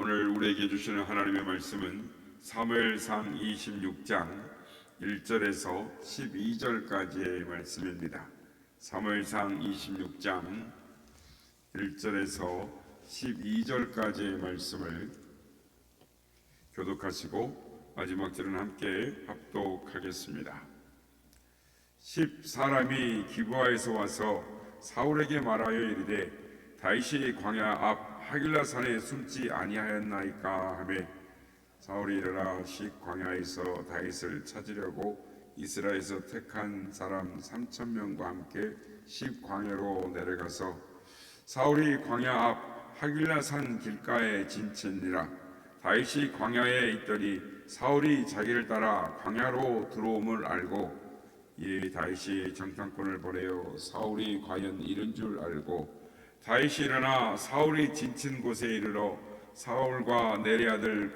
오늘 우리에게 주시는 하나님의 말씀은 사무엘상 26장 1절에서 12절까지의 말씀입니다. 사무엘상 26장 1절에서 12절까지의 말씀을 교독하시고 마지막 절은 함께 합독하겠습니다. 10사람이 기브아에서 와서 사울에게 말하여 이르되 다윗이 광야 앞 하길라 산에 숨지 아니하였나이까 하매 사울이 일어나 광야에서 다윗을 찾으려고 이스라엘에서 택한 사람 3,000명과 함께 광야로 내려가서 사울이 광야 앞 하길라 산 길가에 진친니라. 다윗이 광야에 있더니 사울이 자기를 따라 광야로 들어옴을 알고 이에 다윗이 정탐꾼을 보내어 사울이 과연 이른 줄 알고 다윗이 일어나 사울이 진친 곳에 이르러 사울과 내리 아들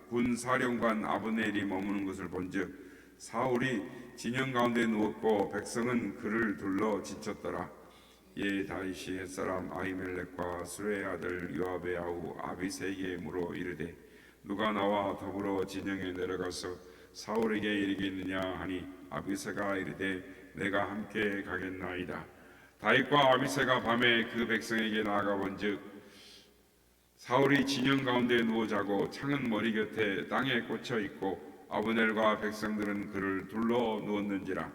군사령관 아브넬이 머무는 것을 본즉 사울이 진영 가운데 누웠고 백성은 그를 둘러 지쳤더라. 이에 다윗이 햇사람 아히멜렉과 수레의 아들 요압의 아우 아비새에게 물어 이르되 누가 나와 더불어 진영에 내려가서 사울에게 이르겠느냐 하니 아비새가 이르되 내가 함께 가겠나이다. 다윗과 아비새가 밤에 그 백성에게 나아가 본즉 사울이 진영 가운데 누워 자고 창은 머리 곁에 땅에 꽂혀 있고 아브넬과 백성들은 그를 둘러 누웠는지라.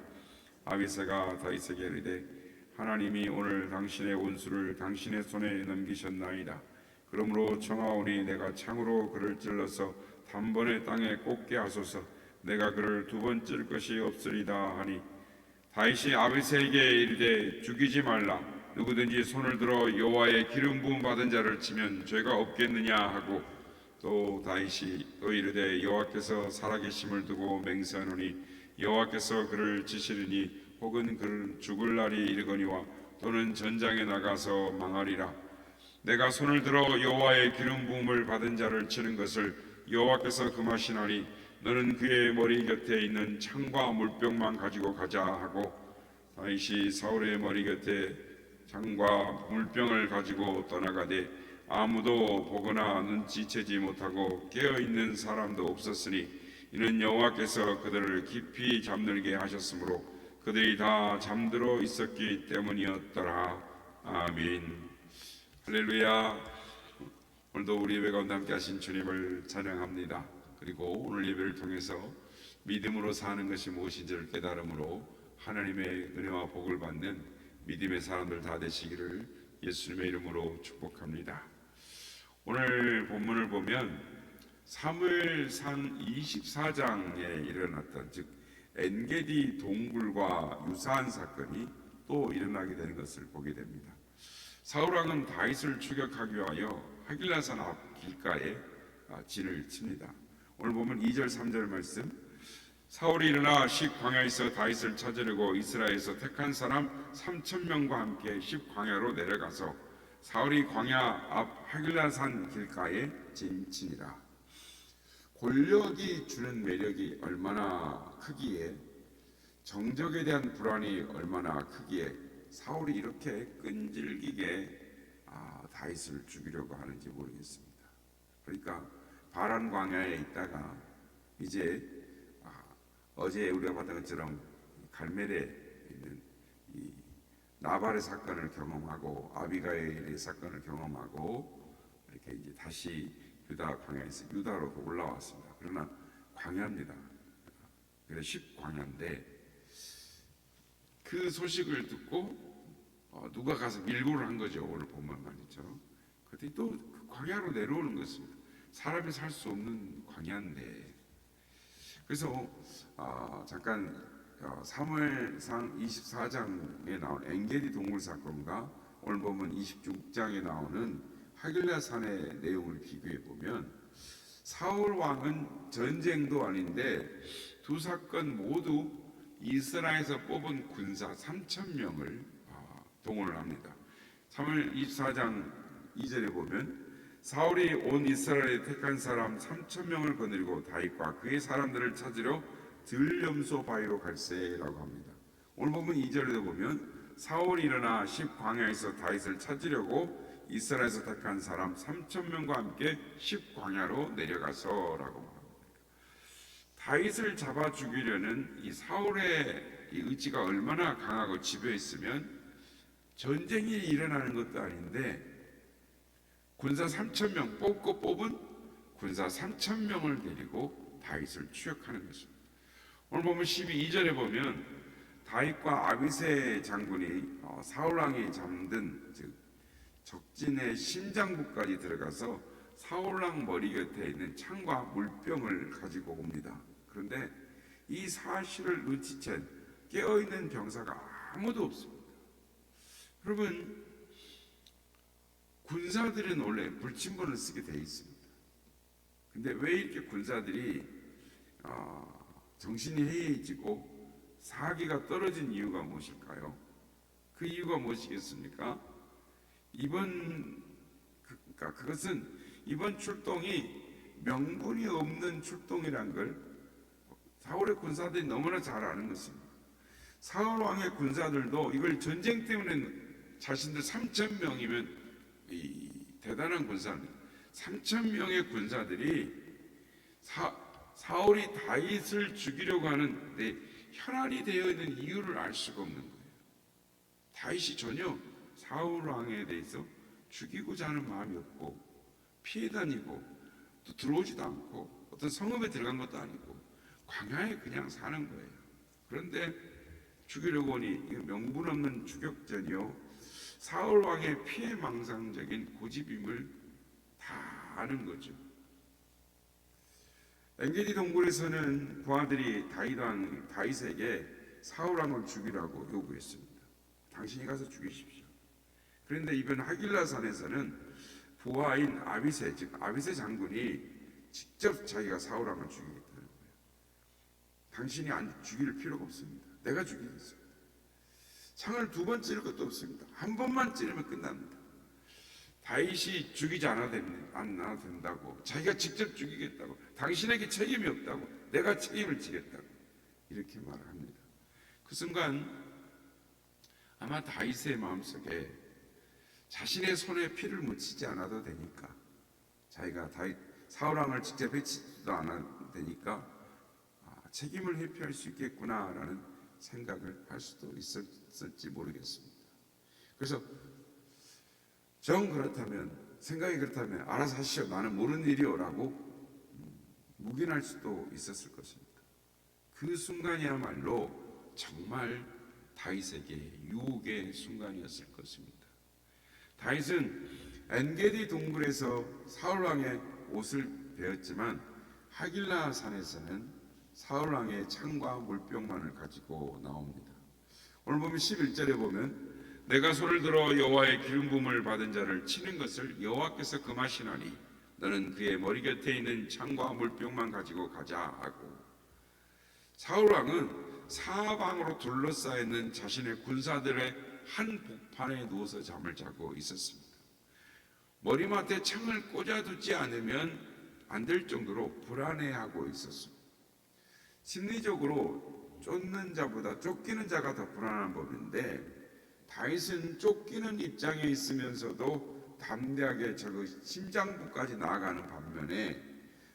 아비새가 다윗에게 이르되 하나님이 오늘 당신의 원수를 당신의 손에 넘기셨나이다. 그러므로 청하오니 내가 창으로 그를 찔러서 단번에 땅에 꽂게 하소서. 내가 그를 두 번 찔 것이 없으리다 하니 다윗이 아비새에게 이르되 죽이지 말라. 누구든지 손을 들어 여호와의 기름 부음 받은 자를 치면 죄가 없겠느냐 하고 또 다윗이 또 이르되 여호와께서 살아계심을 두고 맹세하노니 여호와께서 그를 치시리니 혹은 그는 죽을 날이 이르거니와 또는 전장에 나가서 망하리라. 내가 손을 들어 여호와의 기름 부음을 받은 자를 치는 것을 여호와께서 금하시나니 너는 그의 머리 곁에 있는 창과 물병만 가지고 가자 하고 다윗이 사울의 머리 곁에 창과 물병을 가지고 떠나가되 아무도 보거나 눈치채지 못하고 깨어있는 사람도 없었으니 이는 여호와께서 그들을 깊이 잠들게 하셨으므로 그들이 다 잠들어 있었기 때문이었더라. 아멘. 할렐루야. 오늘도 우리 예배 가운데 함께 하신 주님을 찬양합니다. 그리고 오늘 예배를 통해서 믿음으로 사는 것이 무엇인지를 깨달음으로 하나님의 은혜와 복을 받는 믿음의 사람들 다 되시기를 예수님의 이름으로 축복합니다. 오늘 본문을 보면 사무엘상 24장에 일어났던 즉 엔게디 동굴과 유사한 사건이 또 일어나게 되는 것을 보게 됩니다. 사울왕은 다윗을 추격하기 위하여 하길라산 앞 길가에 진을 칩니다. 오늘 보면 2절 3절 말씀 사울이 일어나 광야에서 다윗을 찾으려고 이스라엘에서 택한 사람 3,000명과 함께 광야로 내려가서 사울이 광야 앞 하길라산 길가에 진치니라. 권력이 주는 매력이 얼마나 크기에 정적에 대한 불안이 얼마나 크기에 사울이 이렇게 끈질기게 다윗을 죽이려고 하는지 모르겠습니다. 그러니까 바란 광야에 있다가 이제 어제 우리가 봤던 것처럼 갈멜에 있는 이 나발의 사건을 경험하고 아비가일의 사건을 경험하고 이렇게 이제 다시 유다 광야에서 유다로 올라왔습니다. 그러나 광야입니다. 그래서 광야인데 그 소식을 듣고 누가 가서 밀고를 한 거죠. 오늘 보면 말이죠. 그랬더니 또 그 광야로 내려오는 것입니다. 사람이 살 수 없는 광야인데 그래서 잠깐 사무엘상 24장에 나온 엔게디 동굴 사건과 오늘 보면 26장에 나오는 하길라 산의 내용을 비교해 보면 사울 왕은 전쟁도 아닌데 두 사건 모두 이스라엘에서 뽑은 군사 3,000명을 동원을 합니다. 사무엘 24장 2절에 보면 사울이 온 이스라엘에 택한 사람 3,000명을 거느리고 다윗과 그의 사람들을 찾으려 들염소 바위로 갈세라고 합니다. 오늘 보면 2절에도 보면 사울이 일어나 광야에서 다윗을 찾으려고 이스라엘에서 택한 사람 3,000명과 함께 10광야로 내려가서라고 말합니다. 다윗을 잡아 죽이려는 이 사울의 이 의지가 얼마나 강하고 집요했으면 전쟁이 일어나는 것도 아닌데 군사 3,000명 뽑은 군사 3,000명을 데리고 다윗을 추격하는 것입니다. 오늘 보면 12절에 보면 다윗과 아비새 장군이 사울 왕이 잠든 즉 적진의 심장부까지 들어가서 사울 왕 머리 곁에 있는 창과 물병을 가지고 옵니다. 그런데 이 사실을 눈치챈 깨어있는 병사가 아무도 없습니다. 여러분, 군사들은 원래 불침번을 쓰게 돼 있습니다. 근데 왜 이렇게 군사들이 정신이 해이해지고 사기가 떨어진 이유가 무엇일까요? 그 이유가 무엇이겠습니까? 그것은 이번 출동이 명분이 없는 출동이란 걸 사울의 군사들이 너무나 잘 아는 것입니다. 사울 왕의 군사들도 이걸 전쟁 때문에 자신들 3,000명이면 대단한 군사입니다. 3,000명의 군사들이 사울이 다윗을 죽이려고 하는데 현안이 되어 있는 이유를 알 수가 없는 거예요. 다윗이 전혀 사울 왕에 대해서 죽이고자 하는 마음이 없고 피해 다니고 또 들어오지도 않고 어떤 성읍에 들어간 것도 아니고 광야에 그냥 사는 거예요. 그런데 죽이려고 하니 명분 없는 추격전이요 사울 왕의 피해망상적인 고집임을 다 아는 거죠. 엔게디 동굴에서는 부하들이 다윗에게 사울 왕을 죽이라고 요구했습니다. 당신이 가서 죽이십시오. 그런데 이번 하길라산에서는 부하인 아비새 장군이 직접 자기가 사울 왕을 죽이겠다는 거예요. 당신이 죽일 필요가 없습니다. 내가 죽이겠습니다. 창을 2번 찌를 것도 없습니다. 한 번만 찌르면 끝납니다. 다윗이 죽이지 않아도 된다고, 자기가 직접 죽이겠다고, 당신에게 책임이 없다고, 내가 책임을 지겠다고 이렇게 말을 합니다. 그 순간 아마 다윗의 마음속에 자신의 손에 피를 묻히지 않아도 되니까, 자기가 사울 왕을 직접 해치지도 않아도 되니까 책임을 회피할 수 있겠구나라는 생각을 할 수도 있었을지 모르겠습니다. 그래서 생각이 그렇다면 알아서 하시오, 나는 모르는 일이오라고 묵인할 수도 있었을 것입니다. 그 순간이야말로 정말 다윗에게 유혹의 순간이었을 것입니다. 다윗은 엔게디 동굴에서 사울 왕의 옷을 베었지만 하길라 산에서는 사울 왕의 창과 물병만을 가지고 나옵니다. 오늘 보면 11절에 보면 내가 손을 들어 여호와의 기름 부음을 받은 자를 치는 것을 여호와께서 금하시나니 너는 그의 머리 곁에 있는 창과 물병만 가지고 가자 하고, 사울 왕은 사방으로 둘러싸여 있는 자신의 군사들의 한 복판에 누워서 잠을 자고 있었습니다. 머리맡에 창을 꽂아두지 않으면 안 될 정도로 불안해하고 있었습니다. 심리적으로 쫓는 자보다 쫓기는 자가 더 불안한 법인데, 다윗은 쫓기는 입장에 있으면서도 담대하게 저 심장부까지 나아가는 반면에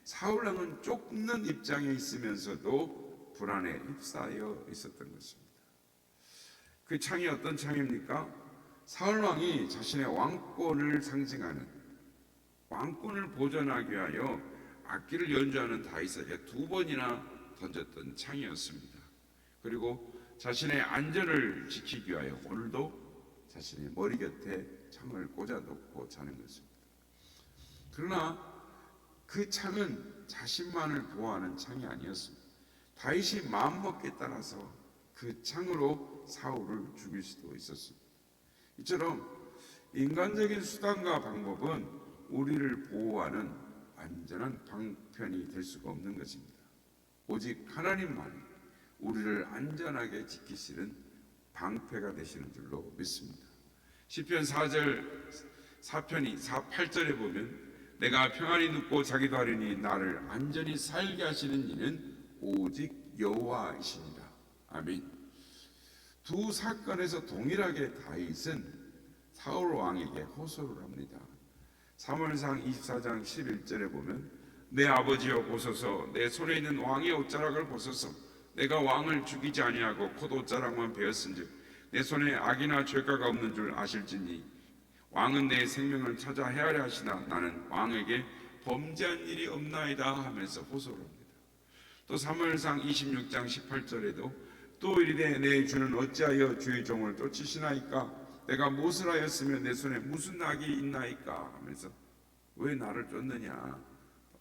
사울 왕은 쫓는 입장에 있으면서도 불안에 휩싸여 있었던 것입니다. 그 창이 어떤 창입니까? 사울 왕이 자신의 왕권을 상징하는, 왕권을 보존하기 위하여 악기를 연주하는 다윗에게 2번이나 던졌던 창이었습니다. 그리고 자신의 안전을 지키기 위하여 오늘도 자신의 머리 곁에 창을 꽂아놓고 자는 것입니다. 그러나 그 창은 자신만을 보호하는 창이 아니었습니다. 다윗이 마음먹기에 따라서 그 창으로 사울을 죽일 수도 있었습니다. 이처럼 인간적인 수단과 방법은 우리를 보호하는 안전한 방편이 될 수가 없는 것입니다. 오직 하나님만이 우리를 안전하게 지키시는 방패가 되시는 줄로 믿습니다. 시편 4절에 보면 내가 평안히 눕고 자기도 하리니 나를 안전히 살게 하시는 이는 오직 여호와이시니라. 아멘. 두 사건에서 동일하게 다윗은 사울 왕에게 호소를 합니다. 사무엘상 24장 11절에 보면 내 아버지여 보소서, 내 손에 있는 왕의 옷자락을 보소서. 내가 왕을 죽이지 아니하고 곧 옷자락만 베었은즉 내 손에 악이나 죄가가 없는 줄 아실지니 왕은 내 생명을 찾아 헤아려 하시나 나는 왕에게 범죄한 일이 없나이다 하면서 호소를 합니다. 또 사무엘상 26장 18절에도 또 이르되 내 주는 어찌하여 주의 종을 쫓으시나이까? 내가 무엇을 하였으며 내 손에 무슨 악이 있나이까? 하면서 왜 나를 쫓느냐?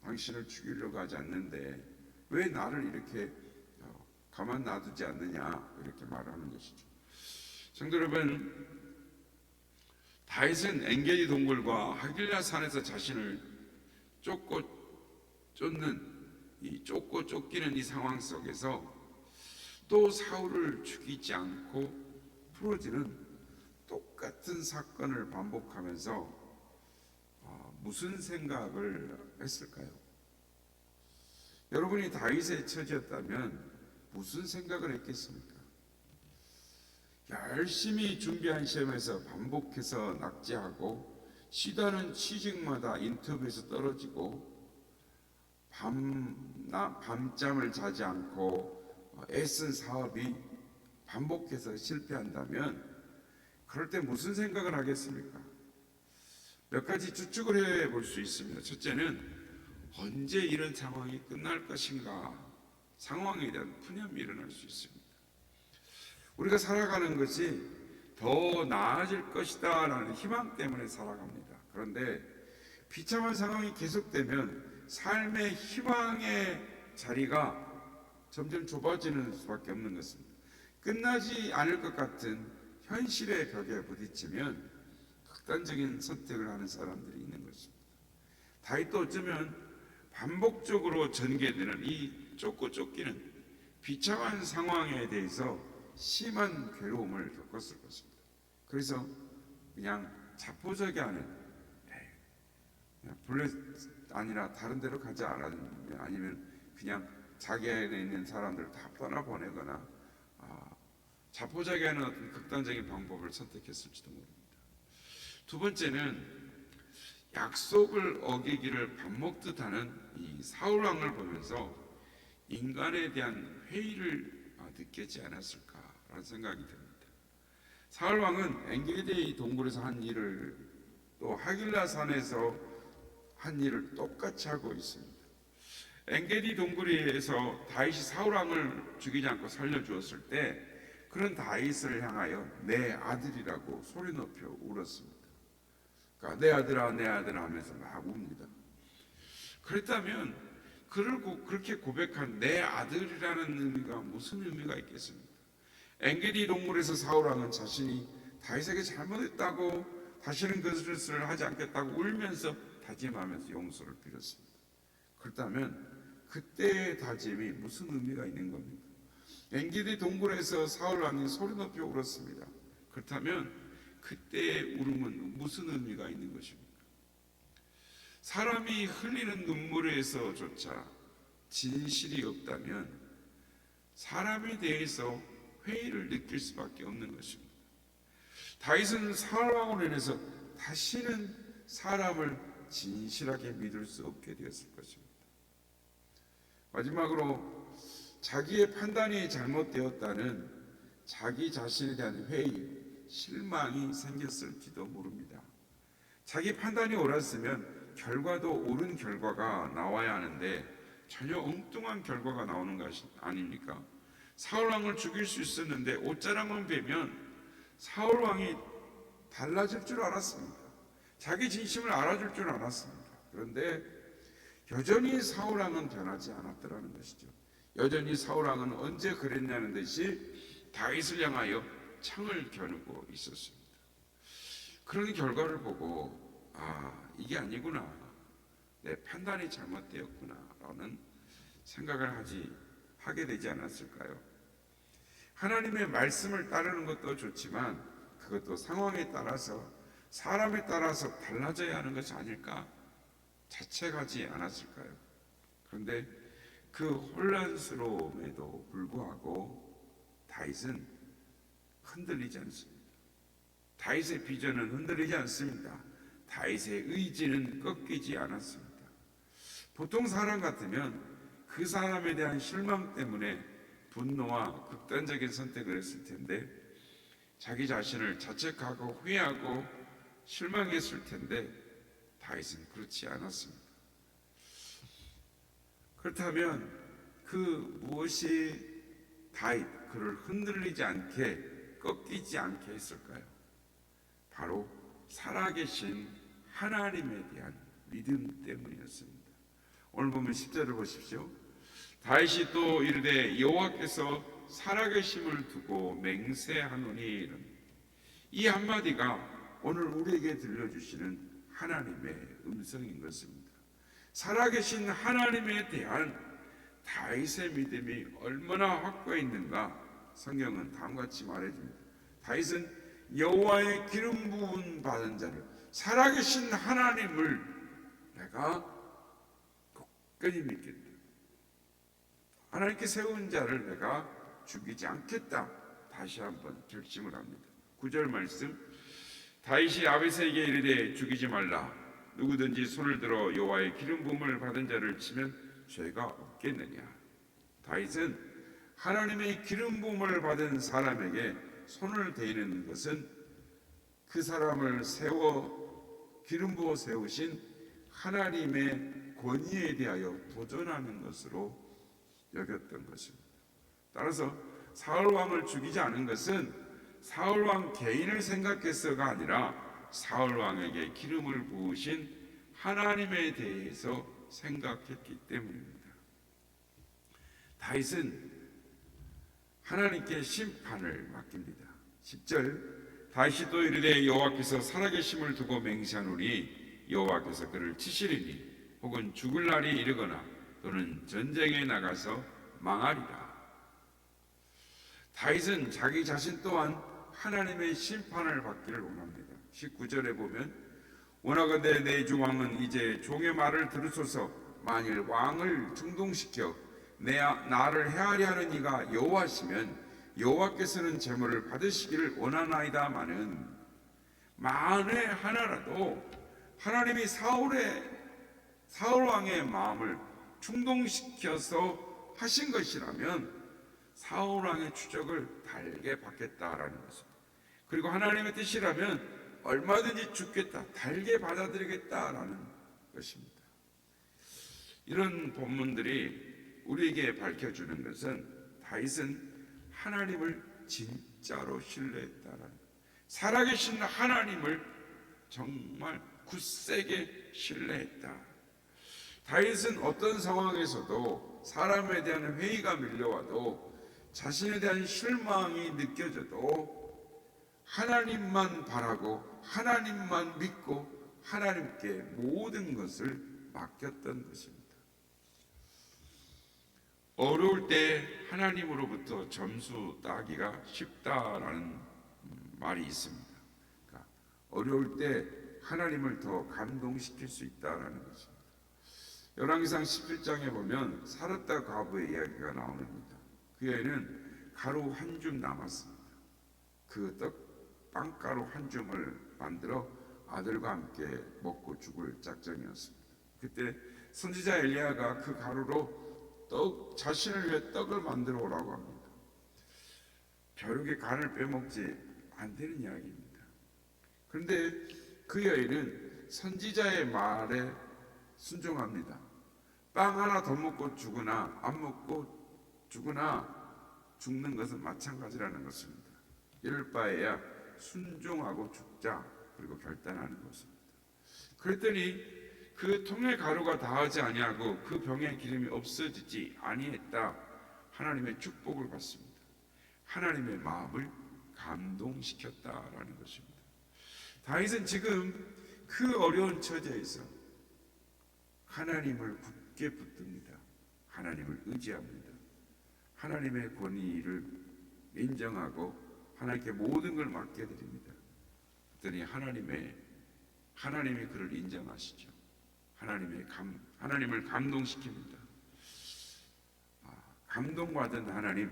당신을 죽이려고 하지 않는데 왜 나를 이렇게 가만 놔두지 않느냐? 이렇게 말하는 것이죠. 성도 여러분, 다윗은 엔게디 동굴과 하길라 산에서 자신을 쫓고 쫓기는 이 상황 속에서 또 사울을 죽이지 않고 풀어지는 똑같은 사건을 반복하면서 무슨 생각을 했을까요? 여러분이 다윗의 처지였다면 무슨 생각을 했겠습니까? 열심히 준비한 시험에서 반복해서 낙제하고 시도하는 취직마다 인터뷰에서 떨어지고 밤잠을 자지 않고 애쓴 사업이 반복해서 실패한다면 그럴 때 무슨 생각을 하겠습니까? 몇 가지 추측을 해볼 수 있습니다. 첫째는 언제 이런 상황이 끝날 것인가, 상황에 대한 푸념이 일어날 수 있습니다. 우리가 살아가는 것이 더 나아질 것이다 라는 희망 때문에 살아갑니다. 그런데 비참한 상황이 계속되면 삶의 희망의 자리가 점점 좁아지는 수밖에 없는 것입니다. 끝나지 않을 것 같은 현실의 벽에 부딪히면 극단적인 선택을 하는 사람들이 있는 것입니다. 다윗도 어쩌면 반복적으로 전개되는 이 쫓고 쫓기는 비참한 상황에 대해서 심한 괴로움을 겪었을 것입니다. 그래서 그냥 자포자기하는 블레 아니라 다른 데로 가자 아니면 그냥 자기 안에 있는 사람들을 다 떠나보내거나 자포자기하는 어떤 극단적인 방법을 선택했을지도 모릅니다. 두 번째는 약속을 어기기를 밥 먹듯 하는 이 사울 왕을 보면서 인간에 대한 회의를 느끼지 않았을까라는 생각이 듭니다. 사울 왕은 엔게디 동굴에서 한 일을 또 하길라 산에서 한 일을 똑같이 하고 있습니다. 엔게디 동굴에서 다윗이 사울 왕을 죽이지 않고 살려주었을 때 그런 다윗을 향하여 내 아들이라고 소리 높여 울었습니다. 그러니까 내 아들아 내 아들아 하면서 막 웁니다. 그랬다면 그를 그렇게 고백한 내 아들이라는 의미가 무슨 의미가 있겠습니까? 엔게디 동굴에서 사울 왕은 자신이 다윗에게 잘못했다고 다시는 그것을 하지 않겠다고 울면서 다짐하면서 용서를 빌었습니다. 그렇다면 그때의 다짐이 무슨 의미가 있는 겁니까? 엔게디 동굴에서 사울 왕이 소리 높여 울었습니다. 그렇다면 그때의 울음은 무슨 의미가 있는 것입니까? 사람이 흘리는 눈물에서조차 진실이 없다면 사람에 대해서 회의를 느낄 수밖에 없는 것입니다. 다윗은 사울 왕으로 인해서 다시는 사람을 진실하게 믿을 수 없게 되었을 것입니다. 마지막으로 자기의 판단이 잘못되었다는 자기 자신에 대한 회의, 실망이 생겼을지도 모릅니다. 자기 판단이 옳았으면 결과도 옳은 결과가 나와야 하는데 전혀 엉뚱한 결과가 나오는 것이 아닙니까? 사울왕을 죽일 수 있었는데 옷자락만 베면 사울왕이 달라질 줄 알았습니다. 자기 진심을 알아줄 줄 알았습니다. 그런데 여전히 사울왕은 변하지 않았더라는 것이죠. 여전히 사울왕은 언제 그랬냐는 듯이 다윗을 향하여 창을 겨누고 있었습니다. 그런 결과를 보고 이게 아니구나, 내 판단이 잘못되었구나 라는 생각을 하게 되지 않았을까요? 하나님의 말씀을 따르는 것도 좋지만 그것도 상황에 따라서 사람에 따라서 달라져야 하는 것이 아닐까 자책하지 않았을까요? 그런데 그 혼란스러움에도 불구하고 다윗은 흔들리지 않습니다. 다윗의 비전은 흔들리지 않습니다. 다윗의 의지는 꺾이지 않았습니다. 보통 사람 같으면 그 사람에 대한 실망 때문에 분노와 극단적인 선택을 했을 텐데, 자기 자신을 자책하고 후회하고 실망했을 텐데, 다윗은 그렇지 않았습니다. 그렇다면 그 무엇이 다윗 그를 흔들리지 않게, 꺾이지 않게 했을까요? 바로 살아계신 하나님에 대한 믿음 때문이었습니다. 오늘 보면 10절을 보십시오. 다윗이 또 이르되 여호와께서 살아계심을 두고 맹세하노니. 이 한마디가 오늘 우리에게 들려주시는 하나님의 음성인 것입니다. 살아계신 하나님에 대한 다윗의 믿음이 얼마나 확고해 있는가 성경은 다음과 같이 말해줍니다. 다윗은 여호와의 기름 부은 받은 자를, 살아계신 하나님을 내가 굳건히 믿겠다. 하나님께 세운 자를 내가 죽이지 않겠다. 다시 한번 결심을 합니다. 9절 말씀, 다윗이 아비새에게 이르되 죽이지 말라. 누구든지 손을 들어 여호와의 기름 부음을 받은 자를 치면 죄가 없겠느냐. 다윗은 하나님의 기름 부음을 받은 사람에게 손을 대는 것은 그 사람을 기름 부어 세우신 하나님의 권위에 대하여 도전하는 것으로 여겼던 것입니다. 따라서 사울 왕을 죽이지 않은 것은 사울 왕 개인을 생각해서가 아니라 사울 왕에게 기름을 부으신 하나님에 대해서 생각했기 때문입니다. 다윗은 하나님께 심판을 맡깁니다. 10절, 다윗이 또 이르되 여호와께서 살아계심을 두고 맹세하노니 여호와께서 그를 치시리니 혹은 죽을 날이 이르거나 또는 전쟁에 나가서 망하리라. 다윗은 자기 자신 또한 하나님의 심판을 받기를 원합니다. 19절에 보면 원하건대 내 주 왕은 이제 종의 말을 들으소서. 만일 왕을 충동시켜 나를 헤아려 하는 이가 여호와시면 여호와께서는 제물을 받으시기를 원하나이다마는, 만에 하나라도 하나님이 사울 왕의 마음을 충동시켜서 하신 것이라면 사울 왕의 추적을 달게 받겠다라는 것입니다. 그리고 하나님의 뜻이라면 얼마든지 죽겠다, 달게 받아들이겠다라는 것입니다. 이런 본문들이 우리에게 밝혀주는 것은 다윗은 하나님을 진짜로 신뢰했다라는, 살아계신 하나님을 정말 굳세게 신뢰했다. 다윗은 어떤 상황에서도 사람에 대한 회의가 밀려와도 자신에 대한 실망이 느껴져도 하나님만 바라고 하나님만 믿고 하나님께 모든 것을 맡겼던 것입니다. 어려울 때 하나님으로부터 점수 따기가 쉽다라는 말이 있습니다. 그러니까 어려울 때 하나님을 더 감동시킬 수 있다라는 것입니다. 열왕기상 17장에 보면 사르다 과부의 이야기가 나옵니다. 그 애는 가루 한 줌 남았습니다. 그 빵가루 한 줌을 만들어 아들과 함께 먹고 죽을 작정이었습니다. 그때 선지자 엘리야가 그 가루로 자신을 위해 떡을 만들어 오라고 합니다. 벼룩의 간을 빼먹지 않다는 이야기입니다. 그런데 그 여인은 선지자의 말에 순종합니다. 빵 하나 더 먹고 죽으나 안 먹고 죽는 것은 마찬가지라는 것입니다. 이럴 바에야 순종하고 죽자, 그리고 결단하는 것입니다. 그랬더니 그 통의 가루가 다하지 아니하고 그 병의 기름이 없어지지 아니했다. 하나님의 축복을 받습니다. 하나님의 마음을 감동시켰다라는 것입니다. 다윗은 지금 그 어려운 처지에서 하나님을 굳게 붙듭니다. 하나님을 의지합니다. 하나님의 권위를 인정하고 하나님께 모든 걸 맡겨드립니다. 그랬더니 하나님이 그를 인정하시죠. 하나님을 감동시킵니다. 감동받은 하나님,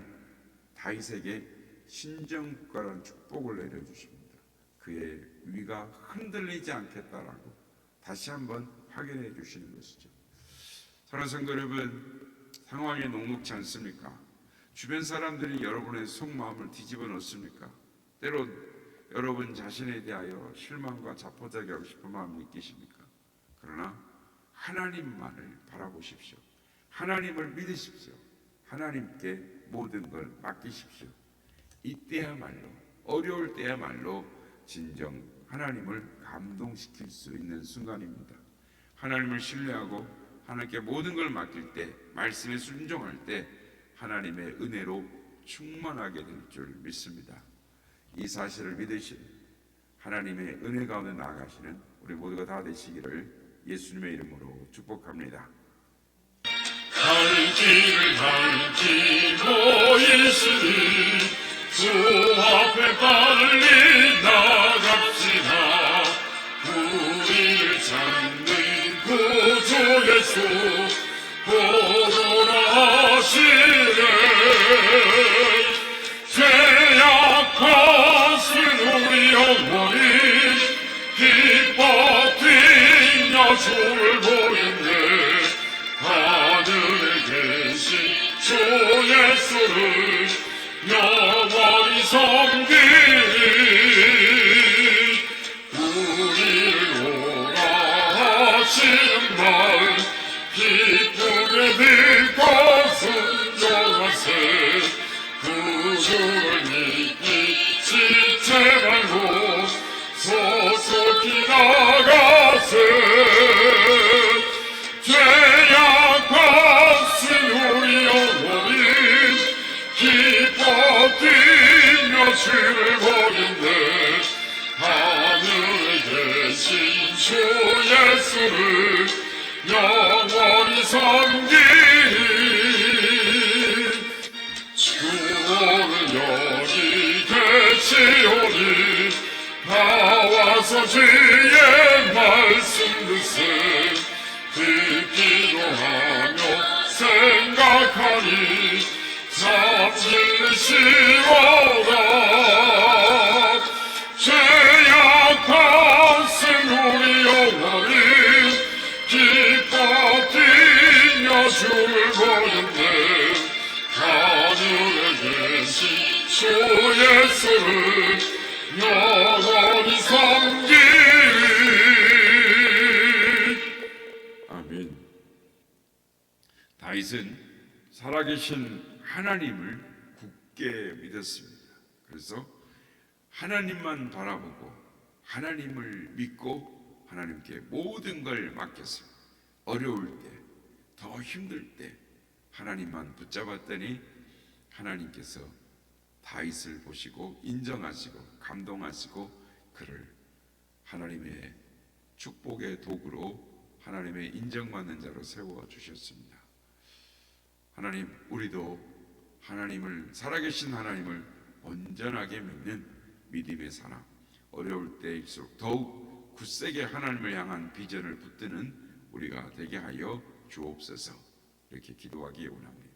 다윗에게 신정국가라는 축복을 내려주십니다. 그의 위가 흔들리지 않겠다라고 다시 한번 확인해 주시는 것이죠. 사랑하는 성도 여러분, 상황이 녹록지 않습니까? 주변 사람들이 여러분의 속마음을 뒤집어 놓습니까? 때론 여러분 자신에 대하여 실망과 자포자기하고 싶은 마음을 느끼십니까? 그러나 하나님만을 바라보십시오. 하나님을 믿으십시오. 하나님께 모든 걸 맡기십시오. 이때야말로, 어려울 때야말로 진정 하나님을 감동시킬 수 있는 순간입니다. 하나님을 신뢰하고 하나님께 모든 걸 맡길 때, 말씀에 순종할 때 하나님의 은혜로 충만하게 될 줄 믿습니다. 이 사실을 믿으신 하나님의 은혜 가운데 나아가시는 우리 모두가 다 되시기를 예수님의 이름으로 축복합니다. 갈 길을 갈지고 예수님 주 앞에 빨리 나갑시다. 우리를 찾는 구주 예수 보러 나시네. 죄악하신 우리 영혼이 기뻐 뛰며 주를 보겠네. 하늘에 계신 주 예수를 영원히 섬기리. 우리를 오라 하시는 말 기쁘게 듣고 순종하세. 구주를 믿기 지체 말고 소속히 나가세. 죄악받은 우리 영혼이 기뻐 뛰며 주를 보겠네. 하늘에 계신 주 예수를 영원히 섬기리. 주는 여기 계시오니 나와서 주의 말씀 듣세. 듣기도 하며 생각하니 잠들으시로다. 죄악받은 우리 영혼이 기뻐 뛰며 주를 보겠네. 하늘에 계신 주 예수를 영원히 섬기리. 아멘. 다윗은 살아계신 하나님을 굳게 믿었습니다. 그래서 하나님만 바라보고 하나님을 믿고 하나님께 모든 걸 맡겼습니다. 어려울 때, 더 힘들 때 하나님만 붙잡았더니 하나님께서 다윗을 보시고 인정하시고 감동하시고 그를 하나님의 축복의 도구로 하나님의 인정받는 자로 세워주셨습니다. 하나님, 우리도 하나님을, 살아계신 하나님을 온전하게 믿는 믿음의 사람, 어려울 때일수록 더욱 굳세게 하나님을 향한 비전을 붙드는 우리가 되게 하여 주옵소서. 이렇게 기도하기 원합니다.